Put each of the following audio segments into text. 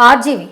RGV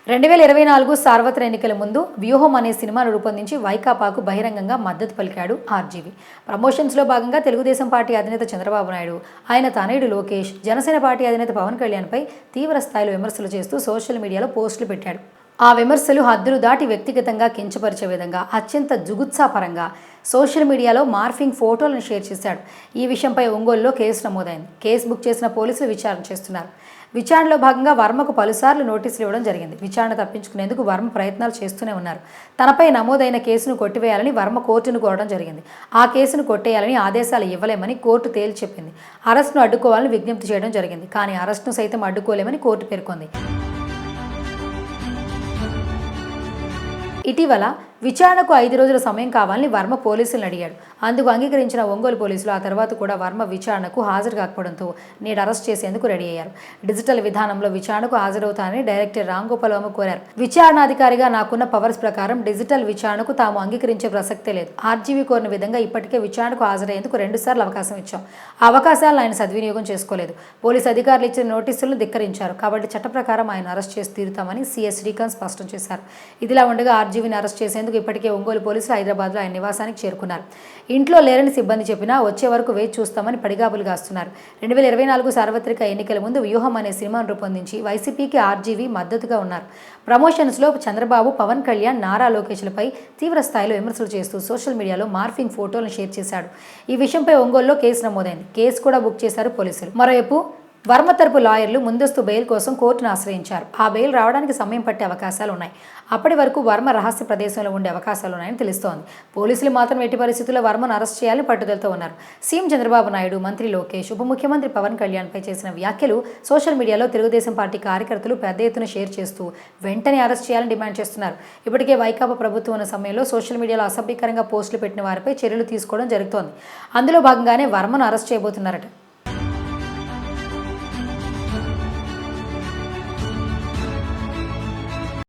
2024 సార్వత్రిక ఎన్నికల ముందు వ్యూహం అనే సినిమాను రూపొందించి వైకాపాకు బహిరంగంగా మద్దతు పలికాడు ఆర్జీవి. ప్రమోషన్స్లో భాగంగా తెలుగుదేశం పార్టీ అధినేత చంద్రబాబు నాయుడు, ఆయన తనయుడు లోకేష్, జనసేన పార్టీ అధినేత పవన్ కళ్యాణ్పై తీవ్ర స్థాయిలో విమర్శలు చేస్తూ సోషల్ మీడియాలో పోస్టులు పెట్టాడు. ఆ విమర్శలు హద్దులు దాటి వ్యక్తిగతంగా కించపరిచే విధంగా అత్యంత జుగుత్సాపరంగా సోషల్ మీడియాలో మార్ఫింగ్ ఫోటోలను షేర్ చేశాడు. ఈ విషయంపై ఒంగోలులో కేసు నమోదైంది. కేసు బుక్ చేసిన పోలీసులు విచారణ చేస్తున్నారు. విచారణలో భాగంగా వర్మకు పలుసార్లు నోటీసులు ఇవ్వడం జరిగింది. విచారణ తప్పించుకునేందుకు వర్మ ప్రయత్నాలు చేస్తూనే ఉన్నారు. తనపై నమోదైన కేసును కొట్టివేయాలని వర్మ కోర్టును కోరడం జరిగింది. ఆ కేసును కొట్టేయాలని ఆదేశాలు ఇవ్వలేమని కోర్టు తేల్చి చెప్పింది. అరెస్టును అడ్డుకోవాలని విజ్ఞప్తి చేయడం జరిగింది. కానీ అరెస్టును సైతం అడ్డుకోలేమని కోర్టు పేర్కొంది. ఇటీవల విచారణకు 5 రోజుల సమయం కావాలని వర్మ పోలీసులను అడిగాడు. అందుకు అంగీకరించిన ఒంగోలు పోలీసులు ఆ తర్వాత కూడా వర్మ విచారణకు హాజరు కాకపోవడంతో నేడు అరెస్ట్ చేసేందుకు రెడీ అయ్యారు. డిజిటల్ విధానంలో విచారణకు హాజరవుతానని డైరెక్టర్ రామ్ గోపాల్ వర్మ కోరారు. విచారణాధికారిగా నాకున్న పవర్స్ ప్రకారం డిజిటల్ విచారణకు తాము అంగీకరించే ప్రసక్తే లేదు. ఆర్జీవీ కోరిన విధంగా ఇప్పటికే విచారణకు హాజరయ్యేందుకు 2 సార్లు అవకాశం ఇచ్చాం. ఆ అవకాశాలను ఆయన సద్వినియోగం చేసుకోలేదు. పోలీసు అధికారులు ఇచ్చిన నోటీసులను ధిక్కరించారు. కాబట్టి చట్ట ప్రకారం ఆయన అరెస్ట్ చేసి తీరుతామని సీఎస్ శ్రీకాంత్ స్పష్టం చేశారు. ఇదిలా ఉండగా ఆర్జీవీని అరెస్ట్ చేసేందుకు ఇప్పటికే ఒంగోలు పోలీసులు హైదరాబాద్లో ఆయన నివాసానికి చేరుకున్నారు. ఇంట్లో లేరని సిబ్బంది చెప్పినా వచ్చే వరకు వేచి చూస్తామని పడిగాపులు కాస్తున్నారు. 2024 సార్వత్రిక ఎన్నికల ముందు వ్యూహం అనే సినిమాను రూపొందించి వైసీపీకి ఆర్జీవీ మద్దతుగా ఉన్నారు. ప్రమోషన్స్లో చంద్రబాబు, పవన్ కళ్యాణ్, నారా లోకేష్లపై తీవ్ర స్థాయిలో విమర్శలు చేస్తూ సోషల్ మీడియాలో మార్ఫింగ్ ఫోటోలను షేర్ చేశాడు. ఈ విషయంపై ఒంగోలులో కేసు నమోదైంది. కేసు కూడా బుక్ చేశారు పోలీసులు. మరోవైపు వర్మ తరపు లాయర్లు ముందస్తు బెయిల్ కోసం కోర్టును ఆశ్రయించారు. ఆ బెయిల్ రావడానికి సమయం పట్టే అవకాశాలు ఉన్నాయి. అప్పటి వరకు వర్మ రహస్య ప్రదేశంలో ఉండే అవకాశాలు ఉన్నాయని తెలుస్తోంది. పోలీసులు మాత్రం ఎట్టి పరిస్థితుల్లో వర్మను అరెస్ట్ చేయాలని పట్టుదలతో ఉన్నారు. సీఎం చంద్రబాబు నాయుడు, మంత్రి లోకేష్, ఉప ముఖ్యమంత్రి పవన్ కళ్యాణ్పై చేసిన వ్యాఖ్యలు సోషల్ మీడియాలో తెలుగుదేశం పార్టీ కార్యకర్తలు పెద్ద ఎత్తున షేర్ చేస్తూ వెంటనే అరెస్ట్ చేయాలని డిమాండ్ చేస్తున్నారు. ఇప్పటికే వైకాపా ప్రభుత్వం ఉన్న సమయంలో సోషల్ మీడియాలో అసభ్యకరంగా పోస్టులు పెట్టిన వారిపై చర్యలు తీసుకోవడం జరుగుతోంది. అందులో భాగంగానే వర్మను అరెస్ట్ చేయబోతున్నారట.